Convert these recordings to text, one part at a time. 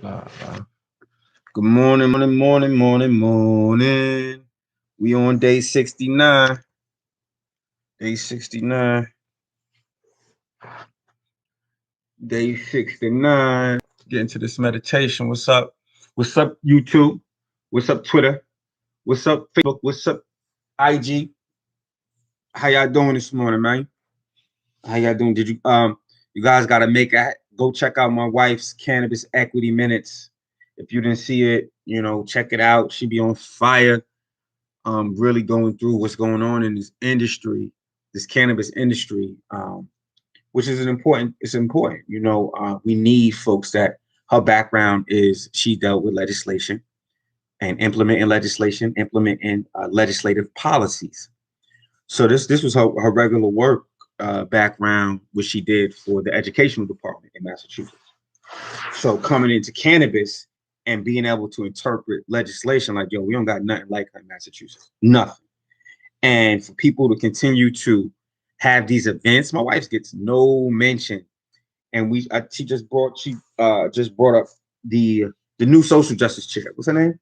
Good morning, morning. We on day 69. Day 69. Day 69. Get into this meditation. What's up? What's up, YouTube? What's up, Twitter? What's up, Facebook? What's up, IG? How y'all doing this morning, man? How y'all doing? Did you guys gotta go check out my wife's cannabis equity minutes. If you didn't see it, check it out. She be on fire. Really going through what's going on in this industry, this cannabis industry, which is it's important. We need folks that her background is she dealt with legislation and implementing legislative policies. So this was her regular work background, which she did for the educational department in Massachusetts. So coming into cannabis and being able to interpret legislation like, yo, we don't got nothing like that in Massachusetts, nothing. And for people to continue to have these events, my wife gets no mention. And she just brought up the new social justice chair. What's her name?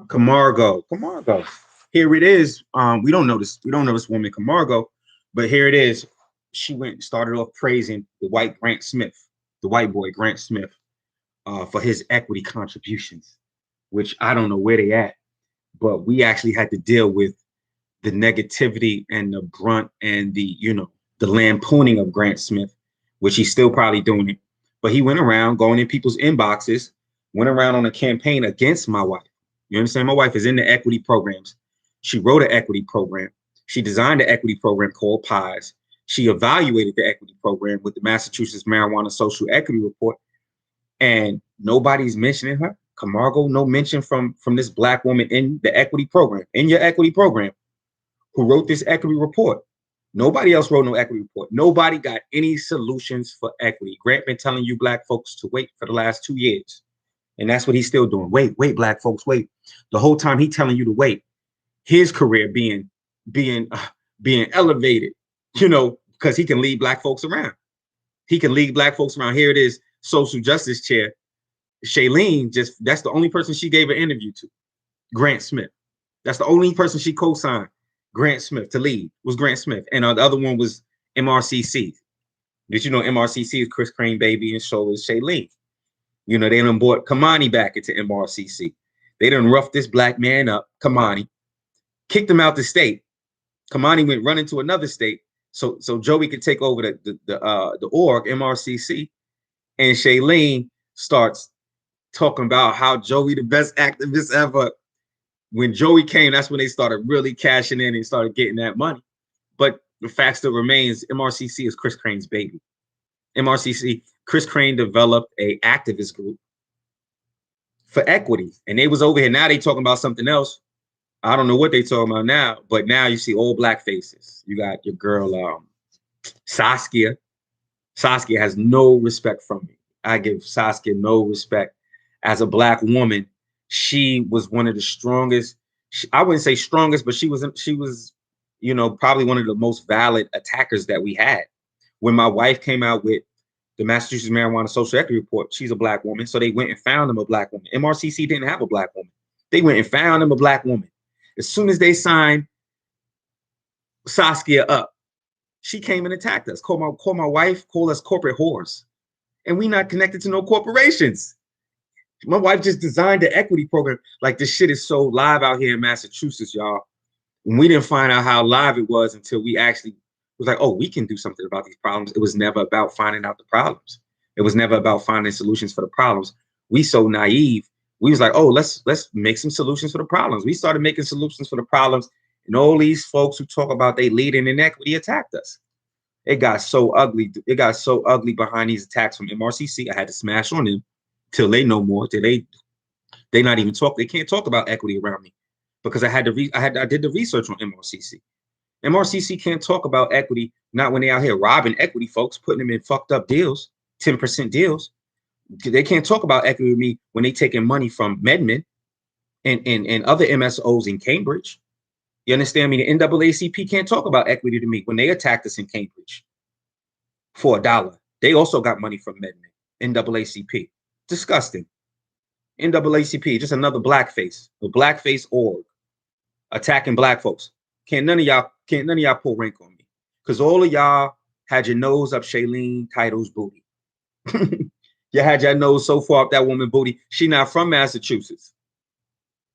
Camargo. Here it is. We don't know this woman, Camargo, but here it is. She started off praising the white boy Grant Smith, for his equity contributions, which I don't know where they at, but we actually had to deal with the negativity and the brunt and the lampooning of Grant Smith, which he's still probably doing it. But he went around going in people's inboxes, went around on a campaign against my wife. You understand? My wife is in the equity programs. She wrote an equity program. She designed an equity program called PIES. She evaluated the equity program with the Massachusetts Marijuana Social Equity Report. And nobody's mentioning her. Camargo, no mention from this Black woman in the equity program, in your equity program, who wrote this equity report. Nobody else wrote no equity report. Nobody got any solutions for equity. Grant been telling you Black folks to wait for the last 2 years. And that's what he's still doing. Wait, Black folks, wait. The whole time he telling you to wait. His career being elevated, because he can lead Black folks around. Here it is, social justice chair. Shailene, that's the only person she gave an interview to. Grant Smith. That's the only person she co-signed. Grant Smith to lead was Grant Smith. And the other one was MRCC. Did you know MRCC is Chris Crane baby and so is Shailene? They done brought Kamani back into MRCC. They done roughed this Black man up, Kamani, kicked him out the state. Kamani went running to another state so Joey could take over the org, MRCC. And Shailene starts talking about how Joey the best activist ever. When Joey came, that's when they started really cashing in and started getting that money. But the fact still remains, MRCC is Chris Crane's baby. MRCC, Chris Crane developed a activist group for equity. And they was over here. Now they talking about something else. I don't know what they talking about now, but now you see all Black faces. You got your girl, Saskia. Saskia has no respect from me. I give Saskia no respect. As a Black woman, she was one of the strongest. I wouldn't say strongest, but she was, probably one of the most valid attackers that we had. When my wife came out with the Massachusetts Marijuana Social Equity Report, she's a Black woman, so they went and found them a Black woman. MRCC didn't have a Black woman. They went and found them a Black woman. As soon as they signed Saskia up, she came and attacked us. Called my wife, called us corporate whores. And we not connected to no corporations. My wife just designed the equity program. Like, this shit is so live out here in Massachusetts, y'all. And we didn't find out how live it was until we actually was like, oh, we can do something about these problems. It was never about finding out the problems. It was never about finding solutions for the problems. We so naive. We was like, oh, let's make some solutions for the problems. We started making solutions for the problems. And all these folks who talk about they leading inequity attacked us. It got so ugly. It got so ugly behind these attacks from MRCC. I had to smash on them till they know more. Till they not even talk. They can't talk about equity around me because I did the research on MRCC. MRCC can't talk about equity, not when they out here robbing equity folks, putting them in fucked up deals, 10% deals. They can't talk about equity with me when they taking money from MedMen and other MSOs in Cambridge. You understand me? The NAACP can't talk about equity to me when they attacked us in Cambridge for $1. They also got money from MedMen. NAACP. Disgusting. NAACP, just another blackface, a blackface org attacking black folks. Can't none of y'all pull rank on me. Because all of y'all had your nose up Shailene Title's booty. You had your nose so far up that woman booty. She not from Massachusetts.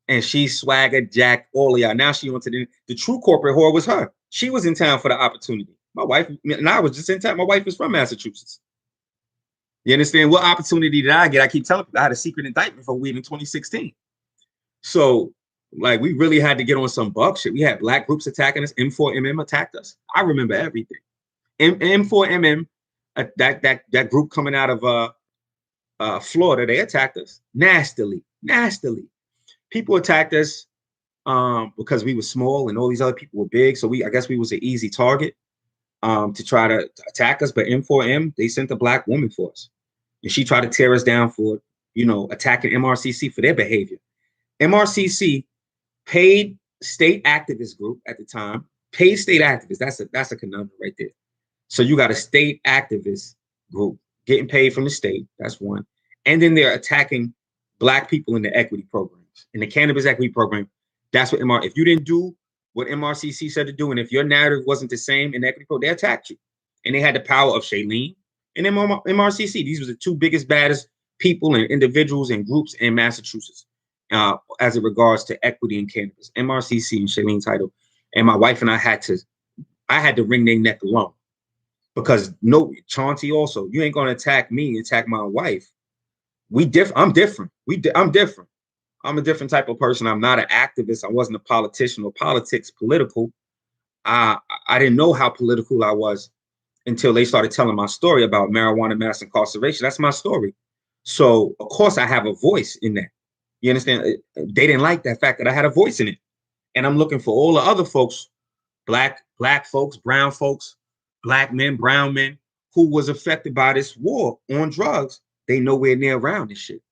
And she swagger jacked all of y'all. Now she went to the true corporate whore was her. She was in town for the opportunity. My wife, and I was just in town. My wife is from Massachusetts. You understand? What opportunity did I get? I keep telling people I had a secret indictment for weed in 2016. So, like, we really had to get on some buck shit. We had black groups attacking us. M4MM attacked us. I remember everything. M4MM, that group coming out of Florida, they attacked us nastily. People attacked us because we were small and all these other people were big. So I guess we was an easy target to try to attack us. But M4M, they sent a black woman for us. And she tried to tear us down for, attacking MRCC for their behavior. MRCC paid state activist group at the time, paid state activists. That's a conundrum right there. So you got a state activist group getting paid from the state. That's one. And then they're attacking black people in the equity programs, in the cannabis equity program. That's what if you didn't do what MRCC said to do, and if your narrative wasn't the same in the equity program, they attacked you. And they had the power of Shailene and MRCC. These were the two biggest, baddest people and individuals and groups in Massachusetts as it regards to equity in cannabis. MRCC and Shailene Title. And my wife and I had to wring their neck alone. Because Chauncey also, you ain't gonna attack me, attack my wife. I'm different. I'm different. I'm a different type of person. I'm not an activist. I wasn't a politician or political. I didn't know how political I was until they started telling my story about marijuana mass incarceration. That's my story. So of course I have a voice in that. You understand? They didn't like that fact that I had a voice in it. And I'm looking for all the other folks, black folks, brown folks, black men, brown men, who was affected by this war on drugs. They nowhere near around this shit.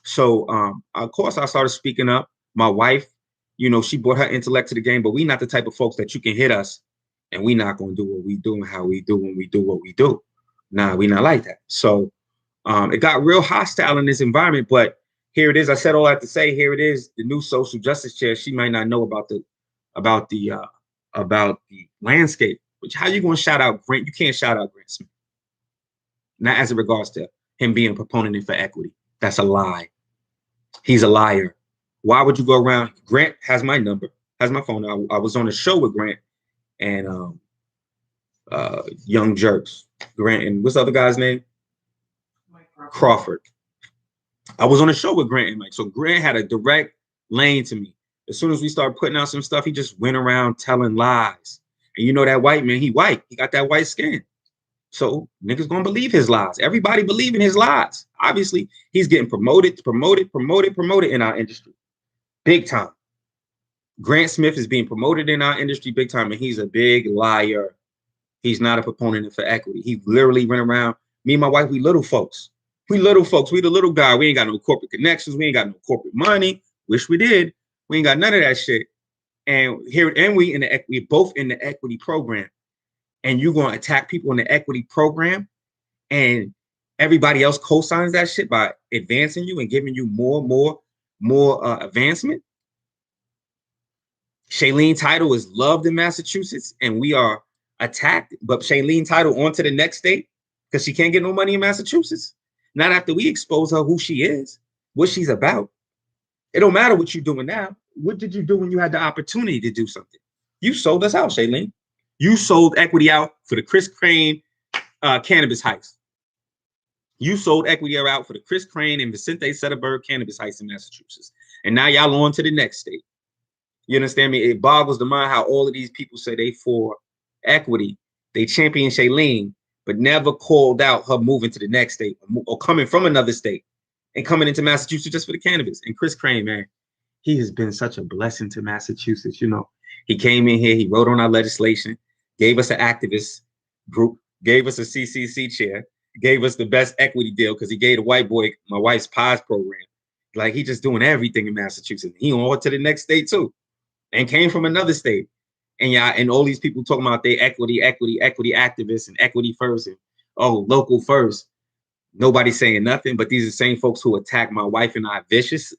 So of course I started speaking up. My wife, she brought her intellect to the game, but we not the type of folks that you can hit us and we not gonna do what we do and how we do when we do what we do. Nah, we not like that. So it got real hostile in this environment, but here it is. I said all I have to say. Here it is. The new social justice chair. She might not know about the landscape. Which how you gonna shout out Grant? You can't shout out Grant Smith. Not as it regards to him being a proponent for equity. That's a lie. He's a liar. Why would you go around? Grant has my number, has my phone. I was on a show with Grant and Young Jerks. Grant and what's the other guy's name? Mike Crawford. I was on a show with Grant and Mike. So Grant had a direct lane to me. As soon as we started putting out some stuff, he just went around telling lies. And that white man, he white. He got that white skin. So niggas gonna believe his lies. Everybody believing his lies. Obviously, he's getting promoted in our industry. Big time. Grant Smith is being promoted in our industry big time, and he's a big liar. He's not a proponent for equity. He literally went around. Me and my wife, we little folks. We the little guy. We ain't got no corporate connections. We ain't got no corporate money. Wish we did. We ain't got none of that shit. And we both in the equity program. And you're going to attack people in the equity program and everybody else co-signs that shit by advancing you and giving you more advancement. Shailene Title is loved in Massachusetts and we are attacked, but Shailene Title on to the next state because she can't get no money in Massachusetts. Not after we expose her who she is, what she's about. It don't matter what you're doing now. What did you do when you had the opportunity to do something? You sold us out, Shailene. You sold equity out for the Chris Crane cannabis heist. You sold equity out for the Chris Crane and Vicente Sederberg cannabis heist in Massachusetts. And now y'all on to the next state. You understand me? It boggles the mind how all of these people say they for equity. They champion Shailene, but never called out her moving to the next state or coming from another state and coming into Massachusetts just for the cannabis. And Chris Crane, man, he has been such a blessing to Massachusetts. He came in here, he wrote on our legislation, gave us an activist group, gave us a CCC chair, gave us the best equity deal because he gave the white boy my wife's POS program. Like he just doing everything in Massachusetts. He on to the next state too, and came from another state. And all these people talking about they equity activists and equity first and local first. Nobody's saying nothing, but these are the same folks who attack my wife and I viciously,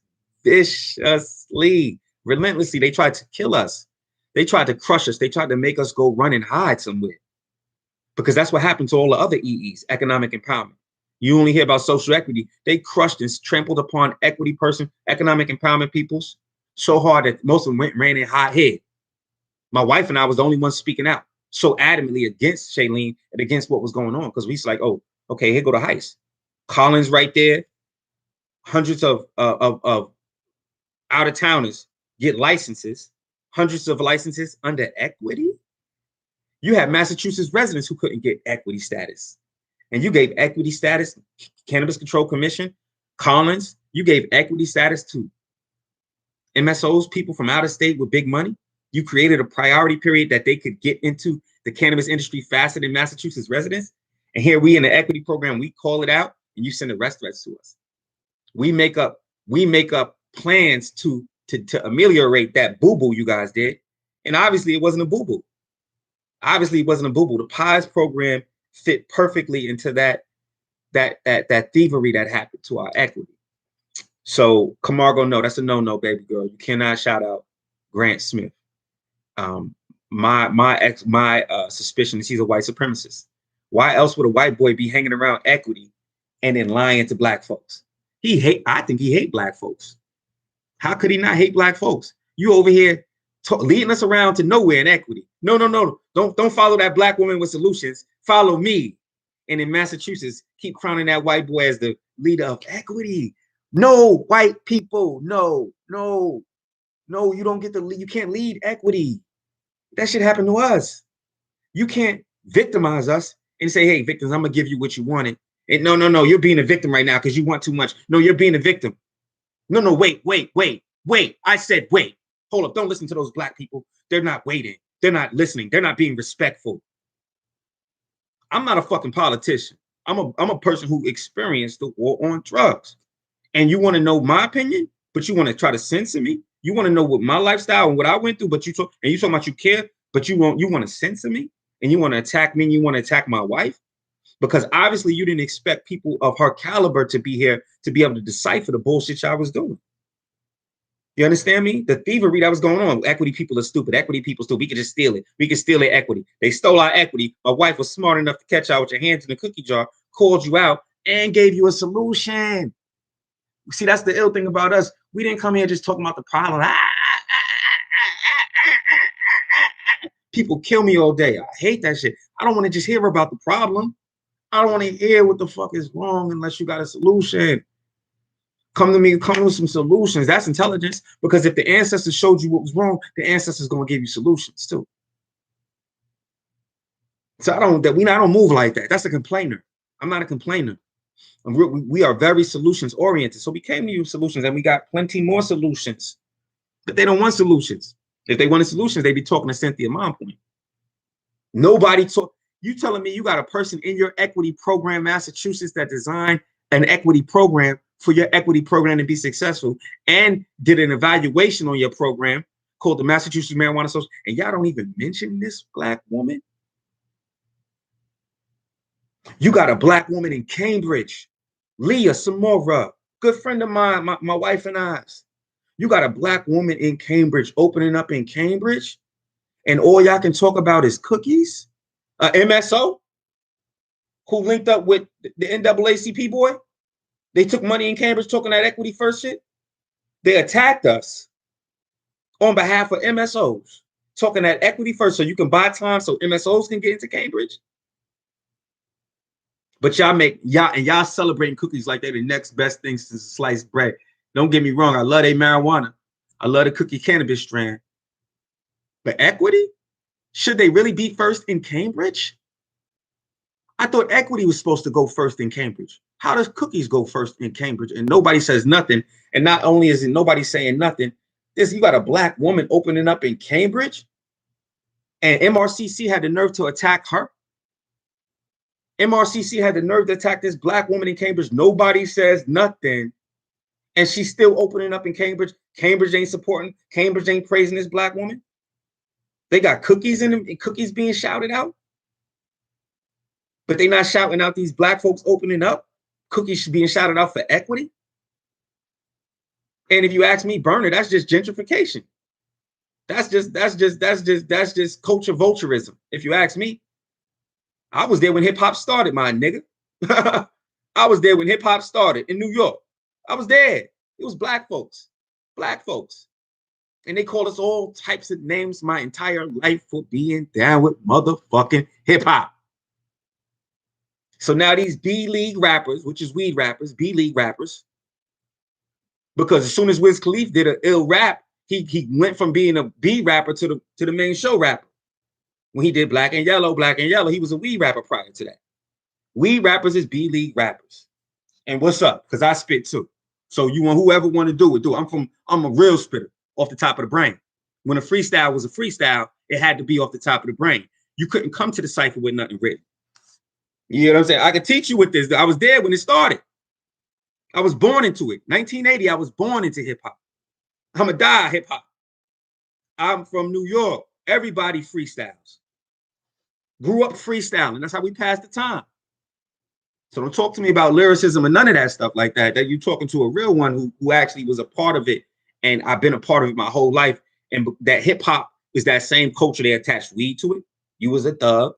relentlessly. They tried to kill us. They tried to crush us. They tried to make us go run and hide somewhere, because that's what happened to all the other EEs, economic empowerment. You only hear about social equity. They crushed and trampled upon economic empowerment peoples so hard that most of them ran in hot head. My wife and I was the only ones speaking out so adamantly against Shailene and against what was going on, because we was like, oh, okay, here go the heist. Collins right there. Hundreds of out-of-towners get licenses. Hundreds of licenses under equity. You have Massachusetts residents who couldn't get equity status. And you gave equity status, Cannabis Control Commission, Collins, you gave equity status to MSOs, people from out of state with big money. You created a priority period that they could get into the cannabis industry faster than Massachusetts residents. And here we in the equity program, we call it out and you send arrest threats to us. We make up plans to ameliorate that boo-boo you guys did. And obviously it wasn't a boo-boo. Obviously it wasn't a boo-boo. The PIES program fit perfectly into that thievery that happened to our equity. So Camargo, no, that's a no, baby girl. You cannot shout out Grant Smith. My suspicion is he's a white supremacist. Why else would a white boy be hanging around equity and then lying to black folks? I think he hate black folks. How could he not hate black folks? You over here leading us around to nowhere in equity. No. Don't follow that black woman with solutions. Follow me. And in Massachusetts, keep crowning that white boy as the leader of equity. No, white people. No, you don't get to lead. You can't lead equity. That shit happened to us. You can't victimize us and say, hey, victims, I'm gonna give you what you wanted. And no, you're being a victim right now because you want too much. No, you're being a victim. No, wait. I said wait. Hold up, don't listen to those black people. They're not waiting. They're not listening. They're not being respectful. I'm not a fucking politician. I'm a person who experienced the war on drugs. And you want to know my opinion, but you want to try to censor me. You want to know what my lifestyle and what I went through, but you talking about you care, but you want to censor me and you want to attack me and you want to attack my wife, because obviously you didn't expect people of her caliber to be here to be able to decipher the bullshit y'all was doing. You understand me? The thievery that was going on. Equity people are stupid. Equity people stupid. We can just steal it. We can steal their equity. They stole our equity. My wife was smart enough to catch out with your hands in the cookie jar, called you out, and gave you a solution. See, that's the ill thing about us. We didn't come here just talking about the problem. People kill me all day. I hate that shit. I don't want to just hear about the problem. I don't want to hear what the fuck is wrong unless you got a solution. Come to me, come with some solutions. That's intelligence. Because if the ancestors showed you what was wrong, the ancestors going to give you solutions too. So I don't move like that. That's a complainer. I'm not a complainer. We are very solutions oriented. So we came to you with solutions and we got plenty more solutions. But they don't want solutions. If they wanted solutions, they'd be talking to Cynthia Mompoint. Nobody talk. You telling me you got a person in your equity program, Massachusetts, that designed an equity program for your equity program to be successful and did an evaluation on your program called the Massachusetts Marijuana Association, and y'all don't even mention this black woman? You got a black woman in Cambridge, Leah Samora, good friend of mine, my wife and I's. You got a black woman in Cambridge opening up in Cambridge, and all y'all can talk about is cookies? MSO, who linked up with the NAACP boy? They took money in Cambridge talking that equity first shit. They attacked us on behalf of MSOs, talking that equity first so you can buy time so MSOs can get into Cambridge. But y'all celebrating cookies like they're the next best thing since sliced bread. Don't get me wrong. I love their marijuana. I love the cookie cannabis strand. But equity? Should they really be first in Cambridge? I thought equity was supposed to go first in Cambridge. How does cookies go first in Cambridge? And nobody says nothing. And not only is it nobody saying nothing, you got a black woman opening up in Cambridge, and MRCC had the nerve to attack her. MRCC had the nerve to attack this black woman in Cambridge. Nobody says nothing. And she's still opening up in Cambridge. Cambridge ain't supporting. Cambridge ain't praising this black woman. They got cookies in them, and cookies being shouted out. But they not shouting out these black folks opening up Cookies being shouted out for equity. And if you ask me, Burner, that's just gentrification. That's just culture vulturism. If you ask me, I was there when hip hop started, my nigga. I was there when hip hop started in New York. I was there. It was black folks. And they called us all types of names my entire life for being down with motherfucking hip hop. So now these B-League rappers, which is weed rappers, B-League rappers, because as soon as Wiz Khalifa did an ill rap, he went from being a B rapper to the main show rapper. When he did Black and Yellow, he was a weed rapper prior to that. Weed rappers is B-League rappers. And what's up? Because I spit too. So you want whoever want to do it, do it. I'm a real spitter off the top of the brain. When a freestyle was a freestyle, it had to be off the top of the brain. You couldn't come to the cipher with nothing written. You know what I'm saying? I could teach you with this. I was there when it started. I was born into it. 1980, I was born into hip hop. I'm a die hip hop. I'm from New York. Everybody freestyles. Grew up freestyling. That's how we passed the time. So don't talk to me about lyricism and none of that stuff like that. That you're talking to a real one who actually was a part of it. And I've been a part of it my whole life. And that hip hop is that same culture. They attached weed to it. You was a thug.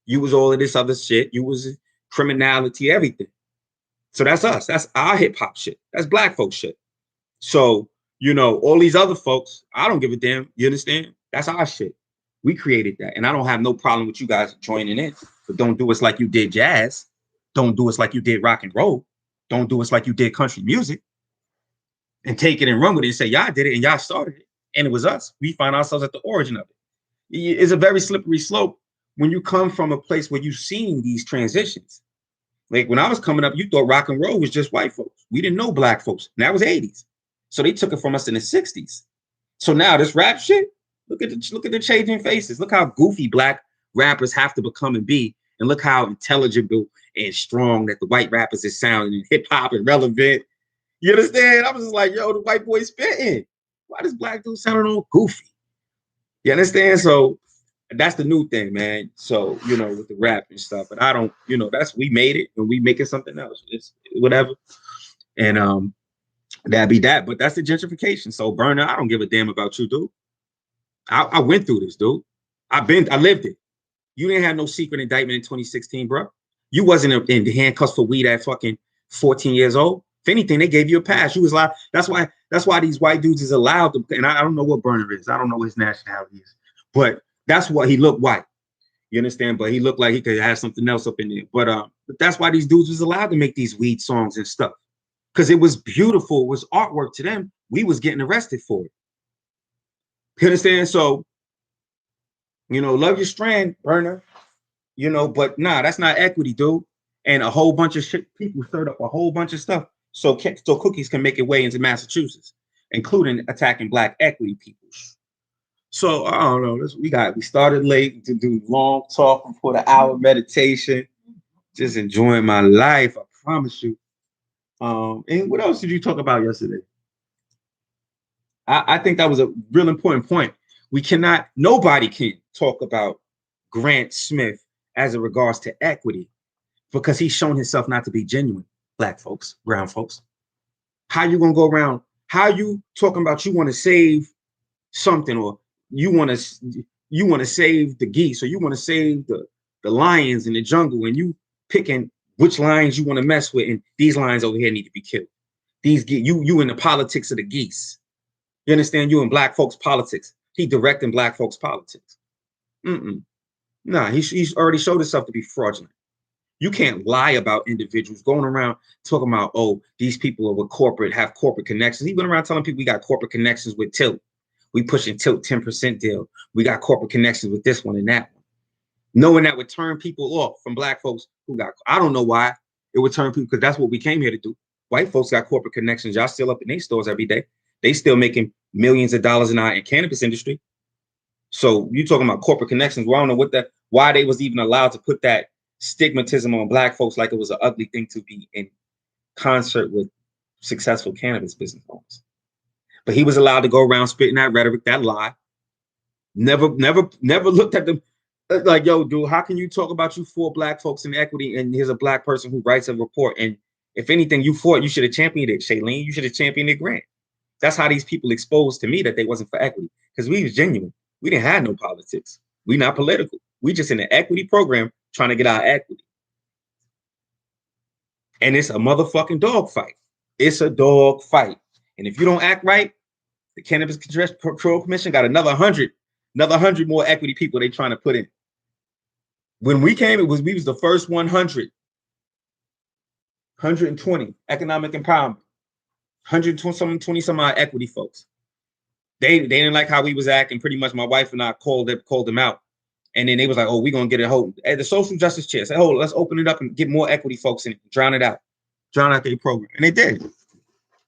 You was all of this other shit. You was criminality, everything. So that's us. That's our hip hop shit. That's black folk shit. So, you know, all these other folks, I don't give a damn. You understand? That's our shit. We created that. And I don't have no problem with you guys joining in. But don't do us like you did jazz. Don't do us like you did rock and roll. Don't do us like you did country music. And take it and run with it and say, y'all did it and y'all started it. And it was us. We find ourselves at the origin of it. It's a very slippery slope when you come from a place where you've seen these transitions. Like when I was coming up, you thought rock and roll was just white folks. We didn't know black folks. And that was 80s. So they took it from us in the 60s. So now this rap shit, look at the changing faces. Look how goofy black rappers have to become and be. And look how intelligible and strong that the white rappers is sounding and hip hop and relevant. You understand? I was just like, yo, the white boy spitting. Why does black dude sound all goofy? You understand? So that's the new thing, man. So, you know, with the rap and stuff. But I don't, you know, we made it and we making something else. It's whatever. And that'd be that. But that's the gentrification. So Burner, I don't give a damn about you, dude. I went through this, dude. I lived it. You didn't have no secret indictment in 2016, bro. You wasn't in handcuffs for weed at fucking 14 years old. If anything, they gave you a pass. You was allowed. That's why these white dudes is allowed to. And I don't know what Burner is. I don't know what his nationality is. But that's why he looked white. You understand? But he looked like he could have something else up in there. But that's why these dudes was allowed to make these weed songs and stuff. Because it was beautiful. It was artwork to them. We was getting arrested for it. You understand? So, you know, love your strand, Burner. You know, but nah, that's not equity, dude. And a whole bunch of shit, people stirred up a whole bunch of stuff. So Cookies can make it way into Massachusetts, including attacking black equity people. So I don't know. We started late to do long talk before the hour meditation. Just enjoying my life, I promise you. And what else did you talk about yesterday? I think that was a real important point. Nobody can talk about Grant Smith as it regards to equity because he's shown himself not to be genuine. Black folks, brown folks. How you gonna go around? How you talking about you want to save something, or you want to save the geese, or you want to save the lions in the jungle, and you picking which lions you want to mess with, and these lions over here need to be killed. You in the politics of the geese. You understand? You in black folks politics. He directing black folks politics. Nah, he's already showed himself to be fraudulent. You can't lie about individuals going around talking about, oh, these people are with corporate, have corporate connections. He went around telling people we got corporate connections with Tilt. We pushing Tilt 10% deal. We got corporate connections with this one and that one. Knowing that would turn people off from black folks who got, I don't know why it would turn people, because that's what we came here to do. White folks got corporate connections. Y'all still up in their stores every day. They still making millions of dollars in our cannabis industry. So you talking about corporate connections. Well, I don't know why they was even allowed to put that stigmatism on black folks like it was an ugly thing to be in concert with successful cannabis business owners. But he was allowed to go around spitting that rhetoric, that lie. Never looked at them like, yo, dude, how can you talk about you 4 black folks in equity and here's a black person who writes a report and If anything, you fought, you should have championed it. Shailene, you should have championed it, Grant. That's how these people exposed to me that they wasn't for equity, because we was genuine. We didn't have no politics. We not political. We just in the equity program trying to get our equity. And it's a motherfucking dog fight. It's a dog fight. And if you don't act right, the Cannabis Control Commission got another 100 more equity people they trying to put in. When we came, we was the first 100, 120 economic empowerment, 120 some odd equity folks. They didn't like how we was acting. Pretty much, my wife and I called them out, and then they was like, "Oh, we're gonna get it whole." At the social justice chair said, "Oh, let's open it up and get more equity folks in it, drown out their program," and they did.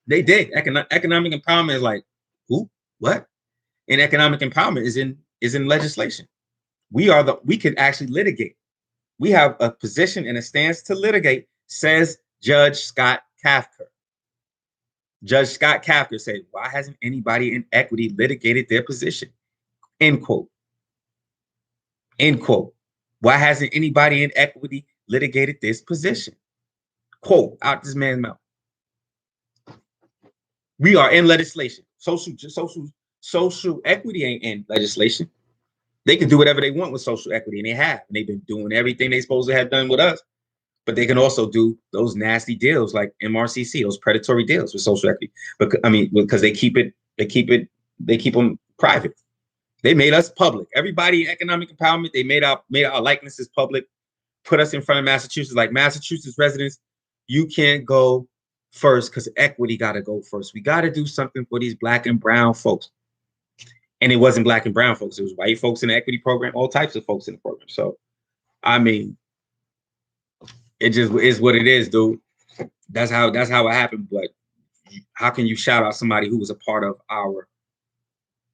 They did. Economic empowerment is like, who, what? And economic empowerment is in legislation. We can actually litigate. We have a position and a stance to litigate, says Judge Scott Kafka. Judge Scott Kafka said, why hasn't anybody in equity litigated their position? End quote. End quote. Why hasn't anybody in equity litigated this position? Quote out this man's mouth. We are in legislation. Social equity ain't in legislation. They can do whatever they want with social equity, and they have. And they've been doing everything they supposed to have done with us. But they can also do those nasty deals like MRCC, those predatory deals with social equity. Because they keep them private. They made us public. Everybody in economic empowerment, they made our likenesses public, put us in front of Massachusetts. Like, Massachusetts residents, you can't go first because equity got to go first. We got to do something for these Black and brown folks. And it wasn't Black and brown folks. It was white folks in the equity program, all types of folks in the program. So, it just is what it is, dude. That's how it happened. But how can you shout out somebody who was a part of our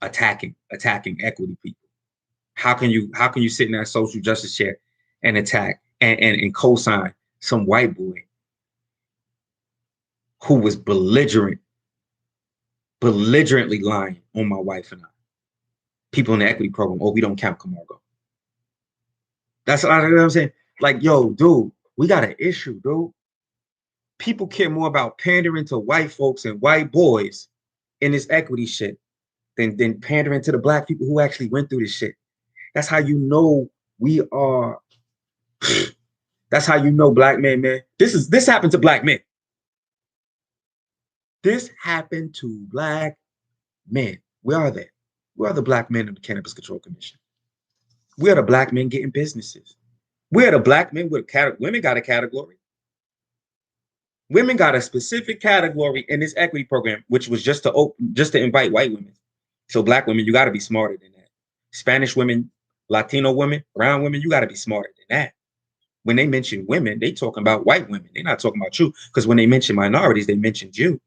attacking equity people? How can you sit in that social justice chair and attack and co-sign some white boy who was belligerently lying on my wife and I? People in the equity program, oh, we don't count Camargo. That's what I'm saying. Like, yo, dude, we got an issue, dude. People care more about pandering to white folks and white boys in this equity shit than pandering to the Black people who actually went through this shit. That's how you know we are. That's how you know Black men, man. This happened to Black men. This happened to Black men. Where are they? Where are the Black men in the Cannabis Control Commission? Where are the Black men getting businesses? Where are the Black men with women got a category? Women got a specific category in this equity program, which was just to invite white women. So Black women, you got to be smarter than that. Spanish women, Latino women, brown women, you got to be smarter than that. When they mention women, they talking about white women. They're not talking about you, because when they mention minorities, they mentioned you.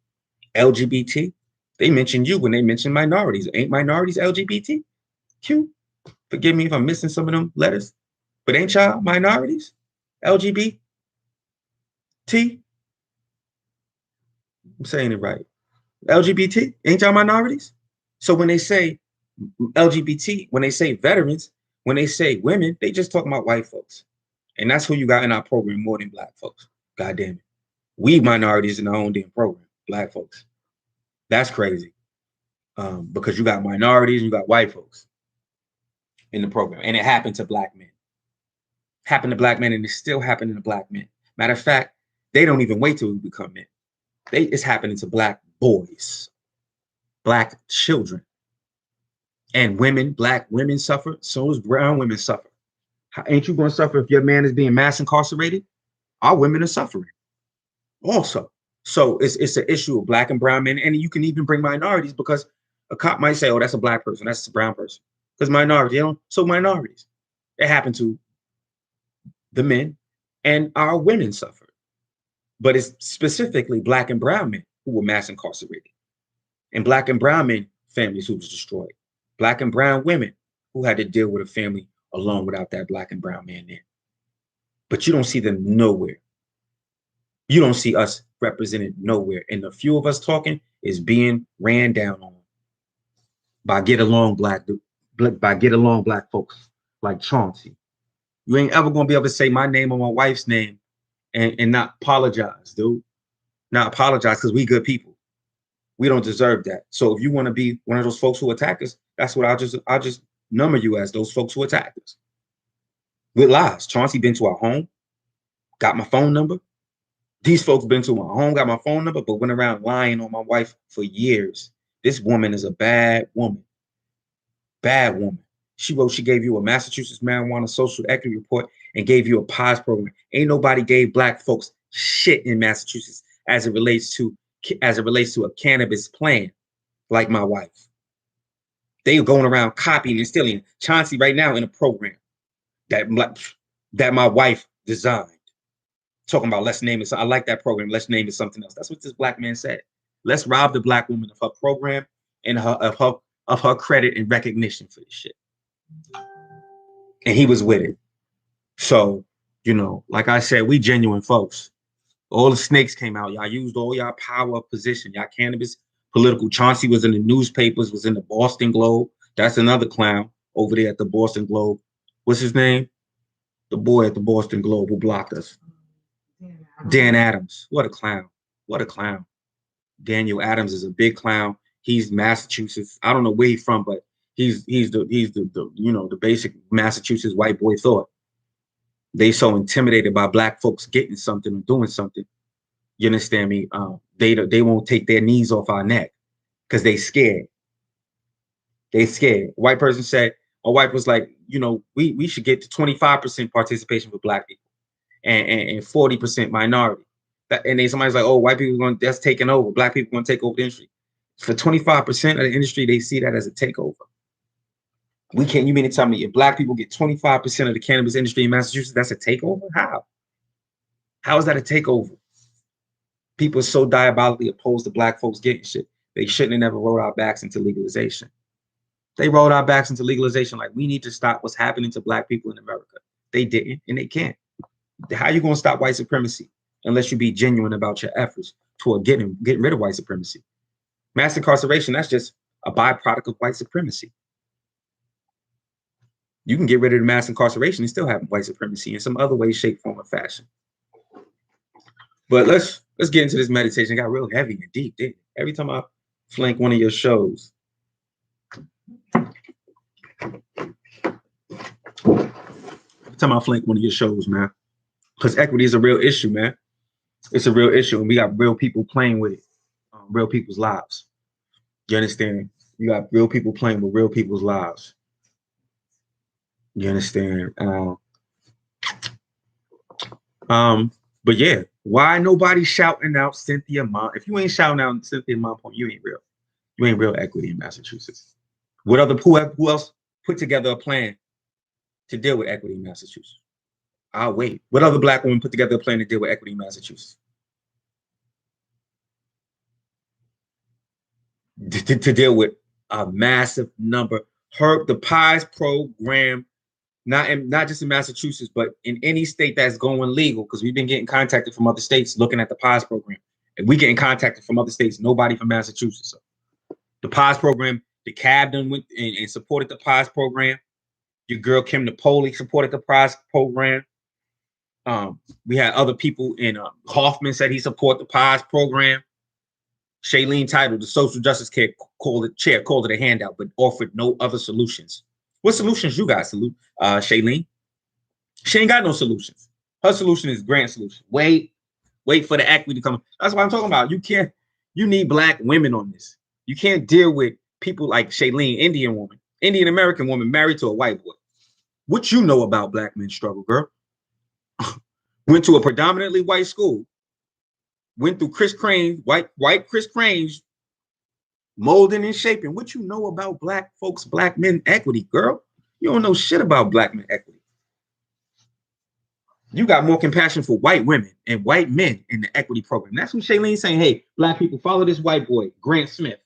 LGBT, they mention you when they mention minorities. Ain't minorities LGBTQ? Forgive me if I'm missing some of them letters, but ain't y'all minorities? LGBT? I'm saying it right. LGBT? Ain't y'all minorities? So when they say LGBT, when they say veterans, when they say women, they just talking about white folks. And that's who you got in our program more than Black folks. God damn it. We minorities in our own damn program, Black folks. That's crazy. Because you got minorities and you got white folks in the program. And it happened to Black men. Happened to Black men, and it's still happening to Black men. Matter of fact, they don't even wait till we become men. It's happening to Black boys, Black children. And women, Black women suffer, so does brown women suffer. Ain't you going to suffer if your man is being mass incarcerated? Our women are suffering also. So it's an issue of Black and brown men. And you can even bring minorities, because a cop might say, oh, that's a Black person, that's a brown person. Because minority, so minorities. It happened to the men, and our women suffered. But it's specifically Black and brown men who were mass incarcerated. And Black and brown men, families who was destroyed. Black and brown women who had to deal with a family alone without that Black and brown man there. But you don't see them nowhere. You don't see us represented nowhere. And the few of us talking is being ran down on by get along Black folks like Chauncey. You ain't ever gonna be able to say my name or my wife's name and not apologize, dude. not apologize, because we good people. We don't deserve that. So if you want to be one of those folks who attack us, that's what I'll just number you as, those folks who attack us with lies. Chauncey been to our home, got my phone number. These folks been to my home, got my phone number, but went around lying on my wife for years. This woman is a bad woman. Bad woman. She wrote she gave you a Massachusetts marijuana social equity report and gave you a POS program. Ain't nobody gave black folks shit in Massachusetts as it relates to a cannabis plan like my wife. They are going around copying and stealing. Chauncey right now in a program that my wife designed. Talking about let's name it. So I like that program. Let's name it something else. That's what this black man said. Let's rob the black woman of her program and of her credit and recognition for this shit. And he was with it. So, you know, like I said, we genuine folks. All the snakes came out. Y'all used all y'all power of position. Y'all cannabis political. Chauncey was in the newspapers, was in the Boston Globe. That's another clown over there at the Boston Globe. What's his name? The boy at the Boston Globe who blocked us. Dan Adams. What a clown. What a clown. Daniel Adams is a big clown. He's Massachusetts. I don't know where he's from, but he's the you know, the basic Massachusetts white boy thought. They so intimidated by black folks getting something or doing something. You understand me? They won't take their knees off our neck because they scared. They scared. White person said, my wife was like, you know, we should get to 25% participation for black people and 40% minority. And then somebody's like, oh, white people that's taking over. Black people going to take over the industry. For 25% of the industry, they see that as a takeover. You mean to tell me if black people get 25% of the cannabis industry in Massachusetts, that's a takeover? How? How is that a takeover? People are so diabolically opposed to black folks getting shit. They shouldn't have never rolled our backs into legalization. They rolled our backs into legalization like we need to stop what's happening to black people in America. They didn't, and they can't. How are you going to stop white supremacy unless you be genuine about your efforts toward getting rid of white supremacy? Mass incarceration, that's just a byproduct of white supremacy. You can get rid of the mass incarceration and still have white supremacy in some other way, shape, form, or fashion. But let's get into this meditation. It got real heavy and deep, didn't it? Every time I flank one of your shows. Man. Because equity is a real issue, man. It's a real issue, and we got real people playing with it. Real people's lives. You understand? You got real people playing with real people's lives. You understand? But yeah, why nobody shouting out Cynthia Mont? If you ain't shouting out Cynthia Mont, you ain't real. You ain't real equity in Massachusetts. Who else put together a plan to deal with equity in Massachusetts? I'll wait. What other black woman put together a plan to deal with equity in Massachusetts? To deal with a massive number. The POS program, not just in Massachusetts, but in any state that's going legal, because we've been getting contacted from other states looking at the POS program. And we getting contacted from other states, nobody from Massachusetts. So the POS program, the cab done went and supported the POS program. Your girl Kim Napoli supported the POS program. We had other people in Hoffman said he support the POS program. Shailene Title, the social justice chair, called it a handout, but offered no other solutions. What solutions you got, Shailene? She ain't got no solutions. Her solution is grant solution. Wait for the equity to come. That's what I'm talking about. You need black women on this. You can't deal with people like Shailene, Indian American woman married to a white boy. What you know about black men's struggle, girl? Went to a predominantly white school. Went through Chris Crane's, white Chris Crane's molding and shaping. What you know about black folks, black men equity, girl? You don't know shit about black men equity. You got more compassion for white women and white men in the equity program. That's what Shailene's saying. Hey, black people, follow this white boy, Grant Smith.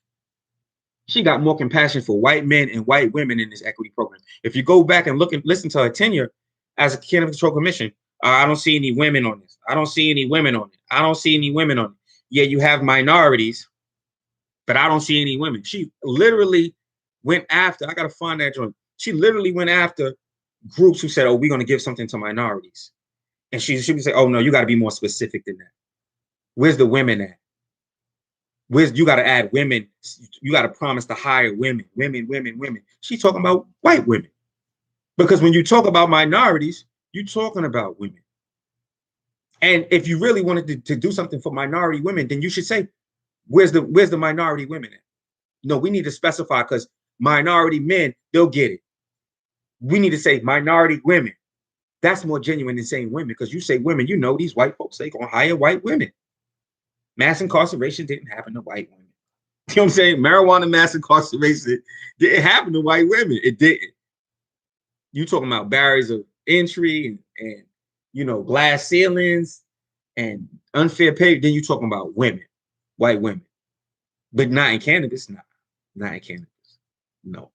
She got more compassion for white men and white women in this equity program. If you go back and listen to her tenure as a Cannabis Control Commission, I don't see any women on this. I don't see any women on it. I don't see any women on it. Yeah, you have minorities, but I don't see any women. She literally went after, I got to find that joint. She literally went after groups who said, oh, we're going to give something to minorities. And she would say, oh, no, you got to be more specific than that. Where's the women at? Where's you got to add women? You got to promise to hire women, women. She's talking about white women. Because when you talk about minorities, you're talking about women. And if you really wanted to do something for minority women, then you should say, where's the minority women at? No, we need to specify, because minority men, they'll get it. We need to say minority women. That's more genuine than saying women, because you say women, you know these white folks, they gonna hire white women. Mass incarceration didn't happen to white women. You know what I'm saying? Marijuana mass incarceration didn't happen to white women. It didn't. You talking about barriers of entry and you know, glass ceilings and unfair pay. Then you talking about women, white women, but not in cannabis. Not in cannabis. No.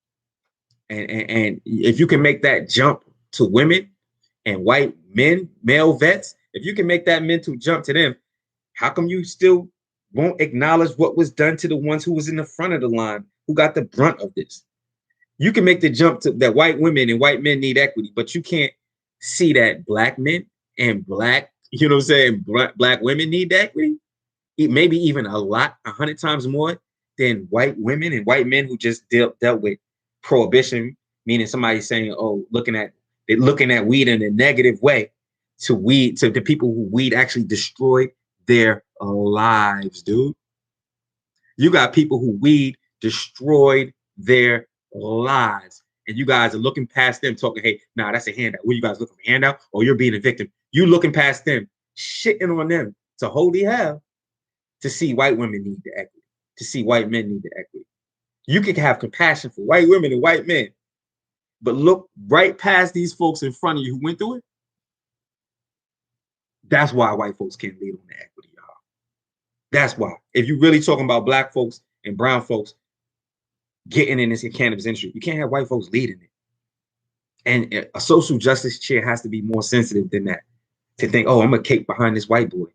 And if you can make that jump to women and white men, male vets, if you can make that mental jump to them, how come you still won't acknowledge what was done to the ones who was in the front of the line, who got the brunt of this? You can make the jump to that white women and white men need equity, but you can't see that black men and black, you know what I'm saying, black women need equity. Maybe even a lot, 100 times more than white women and white men who just dealt with prohibition, meaning somebody saying, oh, they're looking at weed in a negative way, to the people who weed actually destroyed their lives, dude. You got people who weed destroyed their lives, and you guys are looking past them, talking, hey, nah, that's a handout. What, you guys looking for a handout? Or you're being a victim? You looking past them, shitting on them to holy hell, to see white women need the equity, to see white men need the equity. You can have compassion for white women and white men, but look right past these folks in front of you who went through it. That's why white folks can't lead on the equity, y'all. That's why. If you're really talking about black folks and brown folks getting in this cannabis industry, you can't have white folks leading it. And a social justice chair has to be more sensitive than that, to think, oh, I'm gonna cape behind this white boy.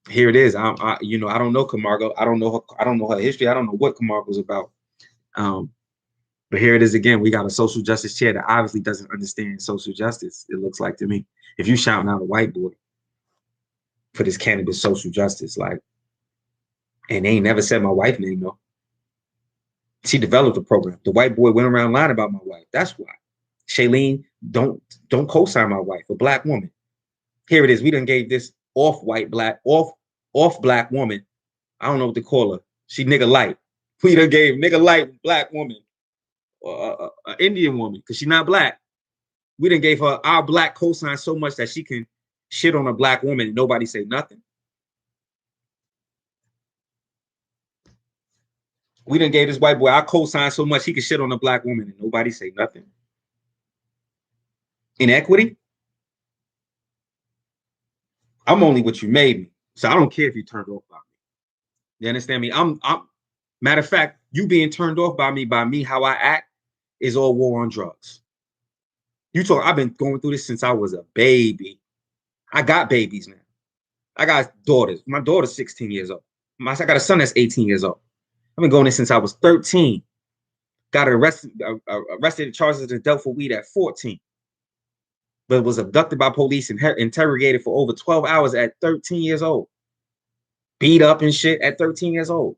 Here it is. You know, I don't know Camargo. I don't know her history. I don't know what Camargo's about. But here it is again. We got a social justice chair that obviously doesn't understand social justice. It looks like to me, if you shouting out a white boy for this cannabis social justice, like, and they ain't never said my wife name though. She developed the program. The white boy went around lying about my wife. That's why. Shailene, don't co-sign my wife, a black woman. Here it is. We done gave this off black woman. I don't know what to call her. She nigga light. We done gave nigga light black woman, or an Indian woman, because she's not black. We done gave her our black cosign so much that she can shit on a black woman and nobody say nothing. We done gave this white boy our cosign so much he can shit on a black woman and nobody say nothing. Inequity. I'm only what you made me, so I don't care if you turned off by me. You understand me? I'm matter of fact, you being turned off by me how I act is all war on drugs. I've been going through this since I was a baby. I got babies now. I got daughters. My daughter's 16 years old. I got a son that's 18 years old. I've been going this since I was 13. Got arrested and charged as dealt for weed at 14. But was abducted by police and interrogated for over 12 hours at 13 years old. Beat up and shit at 13 years old.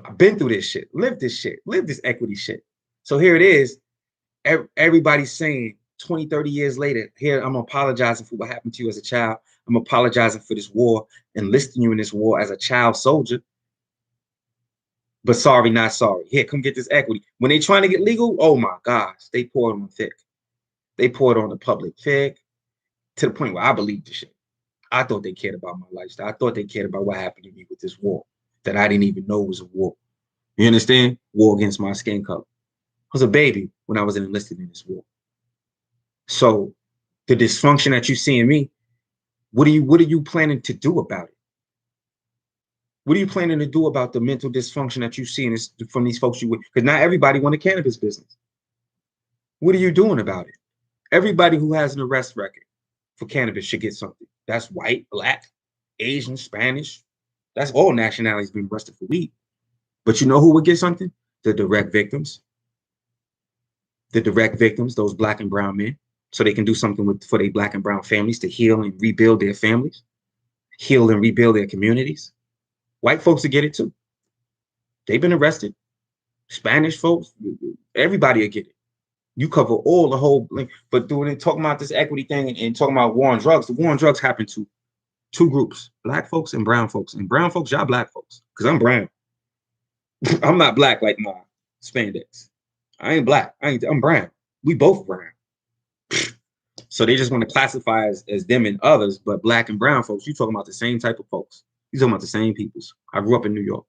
I've been through this shit, lived this equity shit. So here it is. Everybody's saying 20, 30 years later, here I'm apologizing for what happened to you as a child. I'm apologizing for this war, enlisting you in this war as a child soldier. But sorry, not sorry. Here, come get this equity. When they trying to get legal, oh my gosh, they pour it on thick. They pour it on the public thick, to the point where I believe this shit. I thought they cared about my lifestyle. I thought they cared about what happened to me with this war that I didn't even know was a war. You understand? War against my skin color. I was a baby when I was enlisted in this war. So the dysfunction that you see in me, what are you planning to do about it? What are you planning to do about the mental dysfunction that you see from these folks you with? Because not everybody want a cannabis business. What are you doing about it? Everybody who has an arrest record for cannabis should get something. That's white, black, Asian, Spanish. That's all nationalities being arrested for weed. But you know who would get something? The direct victims. The direct victims, those black and brown men. so they can do something for their Black and brown families to heal and rebuild their families, heal and rebuild their communities. White folks will get it too. They've been arrested. Spanish folks, everybody will get it. You cover all the whole, but doing it, talking about this equity thing and talking about war on drugs. The war on drugs happened to two groups: Black folks and brown folks. And brown folks, y'all Black folks, because I'm brown. I'm not Black like my spandex. I ain't Black. I'm brown. We both brown. So they just want to classify as them and others, but Black and brown folks, you talking about the same type of folks. You talking about the same peoples. I grew up in New York.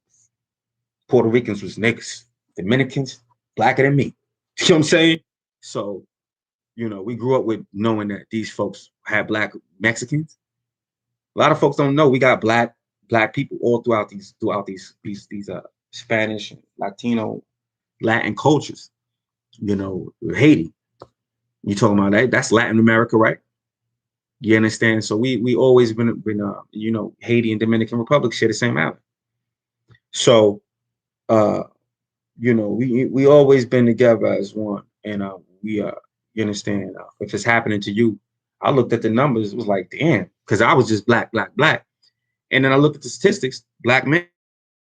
Puerto Ricans was niggas. Dominicans, blacker than me. You know what I'm saying? So, we grew up with knowing that these folks had Black Mexicans. A lot of folks don't know we got black people all throughout these Spanish, Latino, Latin cultures. Haiti. You talking about that? That's Latin America, right? You understand? So we always been Haiti and Dominican Republic share the same island. So we always been together as one, and you understand? If it's happening to you, I looked at the numbers, it was like, damn, because I was just black, and then I looked at the statistics. Black men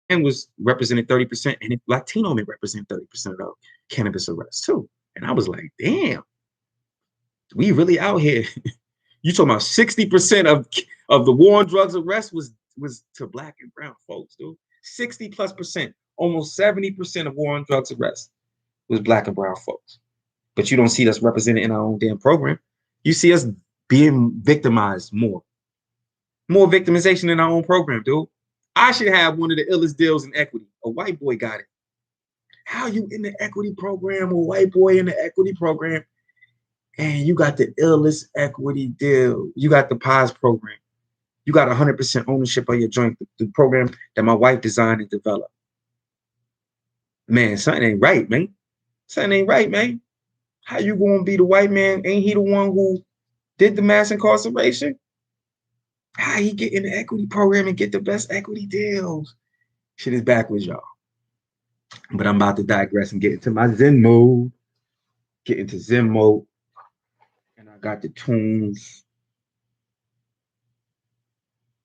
was represented 30%, and Latino men represent 30% of cannabis arrests too. And I was like, damn, we really out here. You talking about 60% of the war on drugs arrests was to Black and brown folks, dude. 60+%, almost 70% of war on drugs arrests was Black and brown folks. But you don't see us represented in our own damn program. You see us being victimized more. More victimization in our own program, dude. I should have one of the illest deals in equity. A white boy got it. How you in the equity program, a white boy in the equity program, and you got the illest equity deal. You got the PAS program. You got 100% ownership of your joint, the program that my wife designed and developed. Man, something ain't right, man. Something ain't right, man. How you gonna be the white man? Ain't he the one who did the mass incarceration? How he get in the equity program and get the best equity deals? Shit is backwards, y'all. But I'm about to digress and get into my Zen mode. Get into Zen mode. And I got the tunes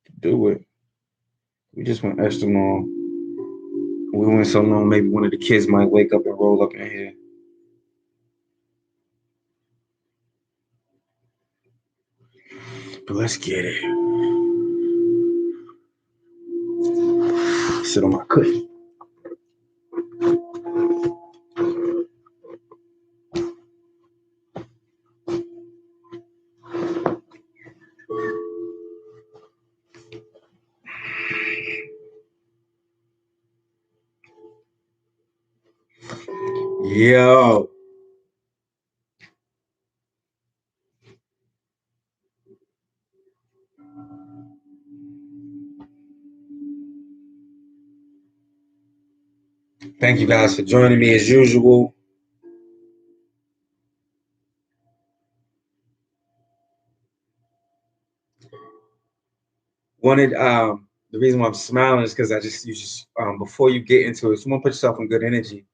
to do it. We just went extra long. We went so long, maybe one of the kids might wake up and roll up in here. But let's get it. Sit on my cushion. Yo. Thank you guys for joining me as usual. The reason why I'm smiling is because before you get into it, you want to put yourself in good energy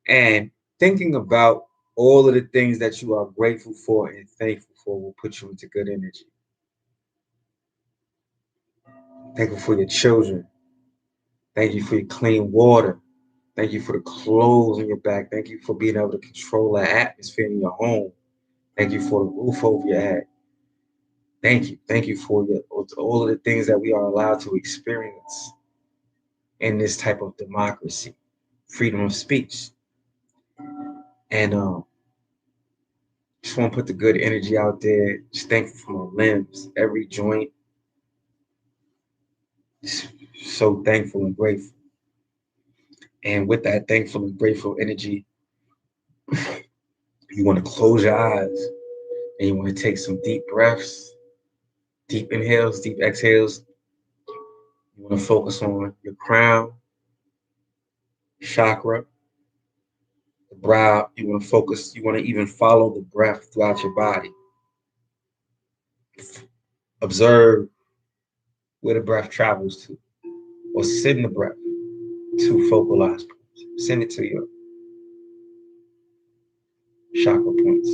and thinking about all of the things that you are grateful for and thankful for will put you into good energy. Thankful for your children. Thank you for your clean water. Thank you for the clothes on your back. Thank you for being able to control the atmosphere in your home. Thank you for the roof over your head. Thank you. Thank you for all of the things that we are allowed to experience in this type of democracy, freedom of speech. And just want to put the good energy out there. Just thankful for my limbs, every joint. Just so thankful and grateful. And with that thankful and grateful energy, you want to close your eyes and you want to take some deep breaths, deep inhales, deep exhales. You want to focus on your crown, chakra, the brow. You want to even follow the breath throughout your body. Observe where the breath travels to, or send the breath to focalized points. Send it to your chakra points.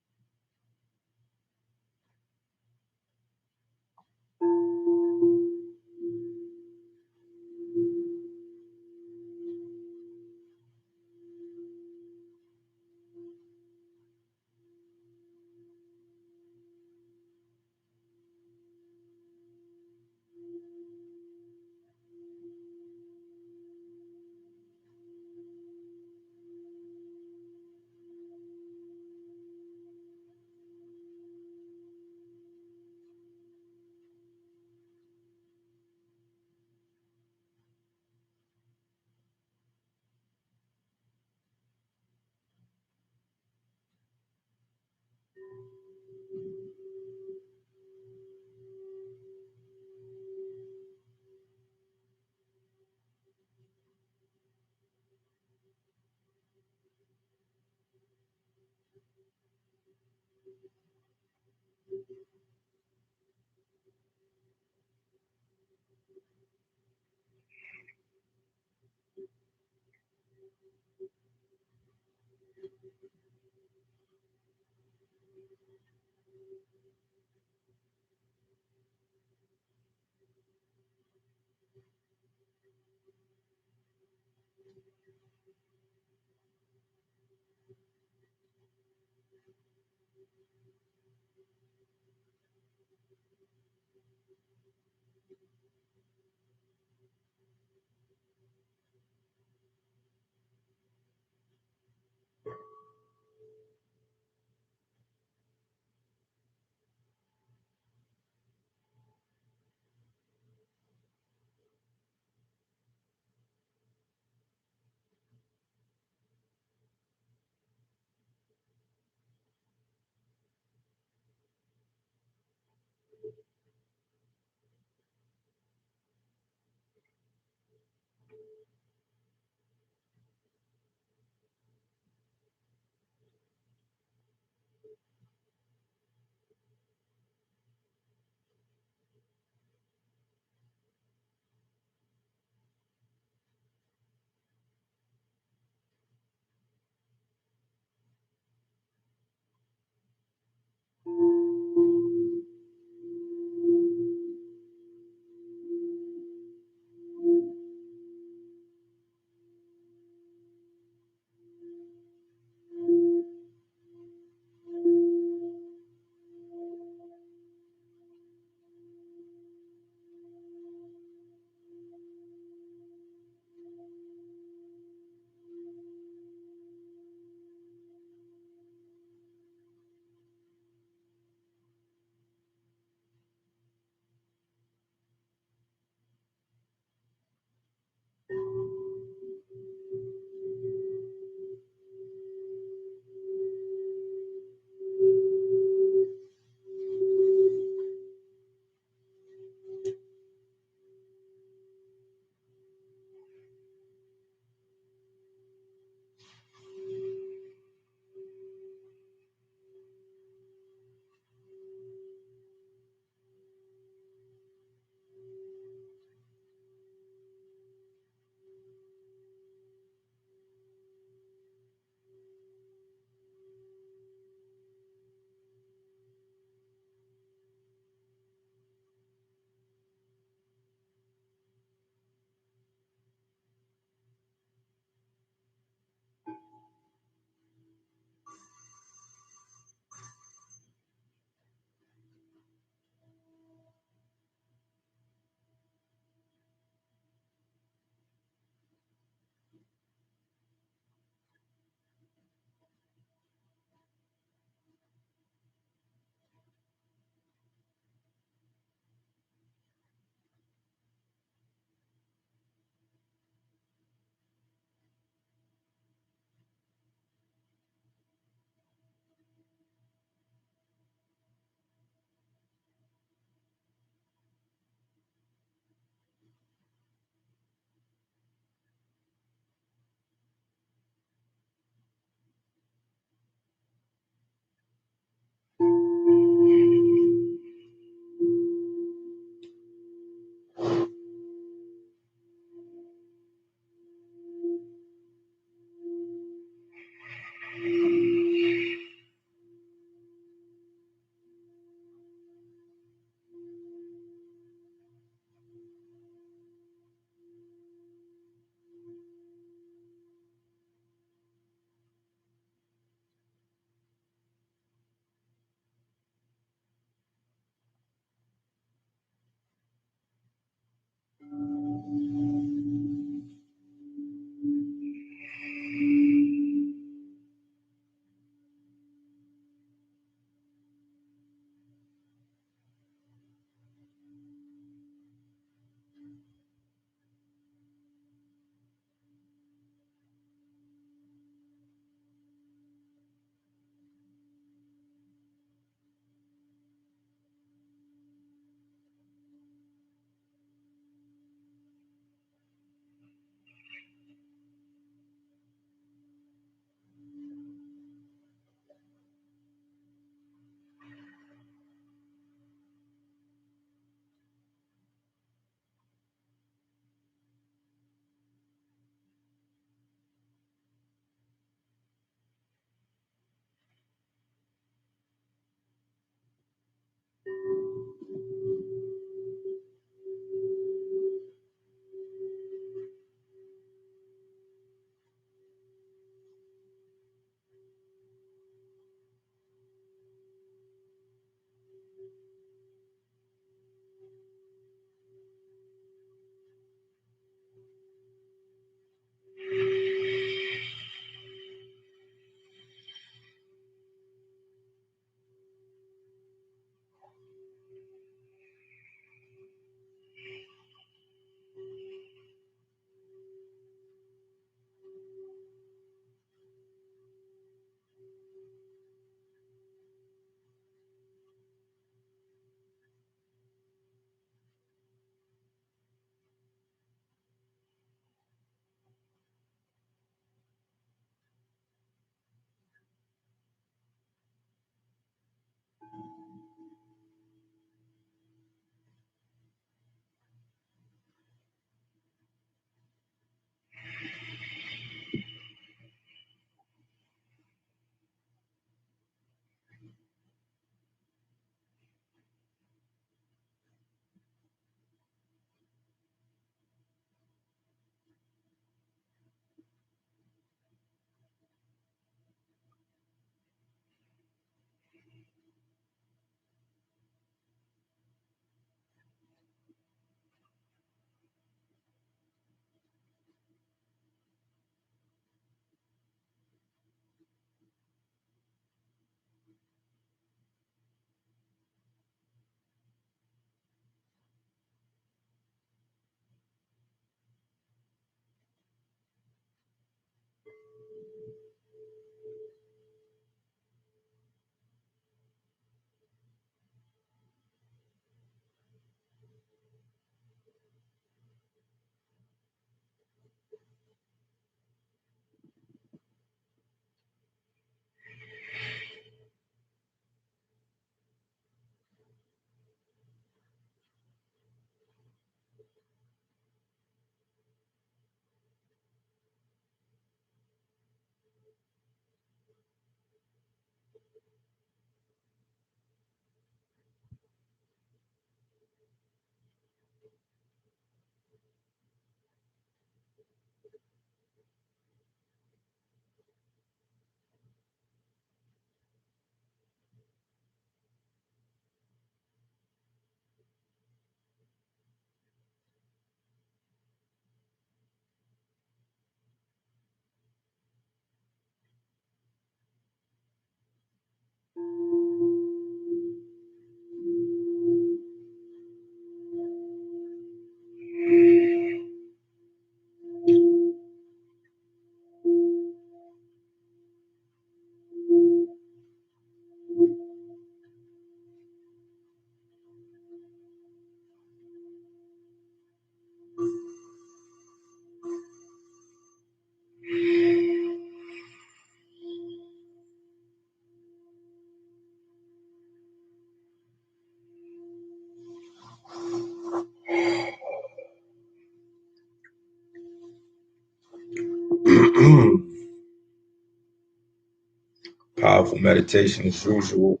Powerful meditation as usual.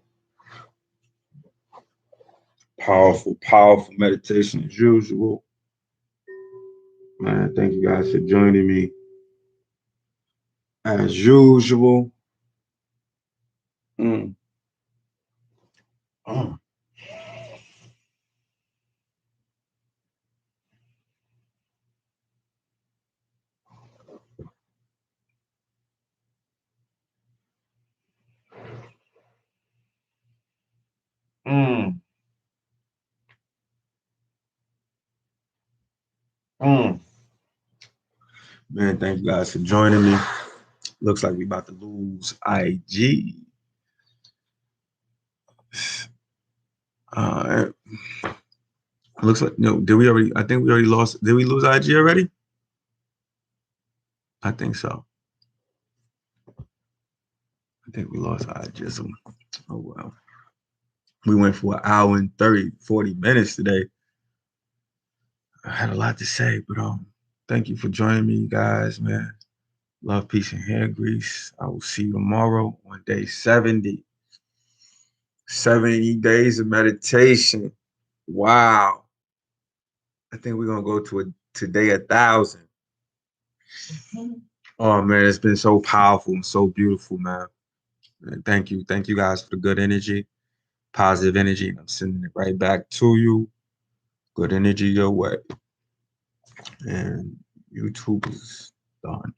Powerful meditation as usual. Man, thank you guys for joining me as usual. Mm. Oh. Mm. Mm. Man, thank you guys for joining me. Looks like we about to lose IG. It looks like did we already? I think we already lost. Did we lose IG already? I think so. I think we lost IG. So, oh well. We went for an hour and 40 minutes today. I had a lot to say, but thank you for joining me, guys, man. Love, peace, and hair grease. I will see you tomorrow on day 70. 70 days of meditation. Wow. I think we're gonna go to today 1,000. Oh man, it's been so powerful and so beautiful, man. And thank you guys for the good energy, positive energy. I'm sending it right back to you. Good energy your way. And YouTube is done.